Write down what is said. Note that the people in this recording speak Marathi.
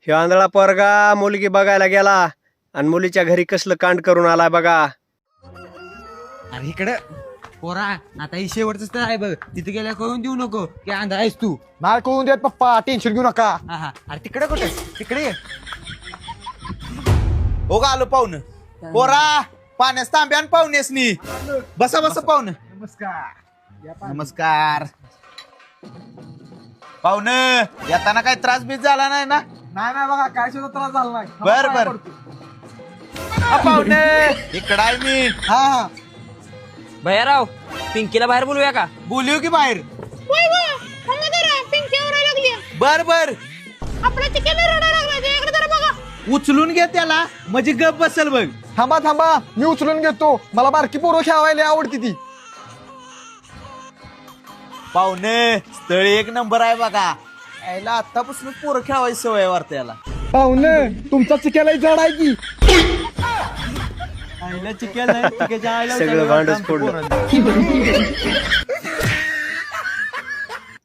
ह्यो आंधळा पोरगा मुलगी बघायला गेला आणि मुलीच्या घरी कसलं कांड करून आलाय बघा. अरे इकडं पोरा आता ही शेवटच तर आहे बघ. तिथे गेल्या कळून देऊ नको की आंधळा आहेस तू. नाही कळून देत पप्पा, टेन्शन घेऊ नका. हा हा. अरे तिकडे कुठे तिकडे ये. हो का आलो पाहुणं. पोरा पाण्यास तांब्यान पाहुणेसनी बसा बसा पाहुणं. नमस्कार पाहुणं. येताना काही त्रास बीस झाला नाही ना? नाही बघा, काय सुद्धा त्रास झाला नाही. बर बर पाहुणे इकडं आहे मी. हा भैयाराव पिंकीला बाहेर बोलूया का? बोलू की बाहेर. बर बर उचलून घे त्याला म्हणजे गप बसल बघ. थांबा थांबा, मी उचलून घेतो. मला बारकी पोरं खेळायला आवडती ती. पाहुणे स्थळ एक नंबर आहे बघा. यायला आतापासून पोरं खेळायची सवय वाटते याला. पाहुणे तुमचा चिक्याला जड आहे की. आईला चिक्याला चिक्याच्या आईला सगळं भांडच फोडलं.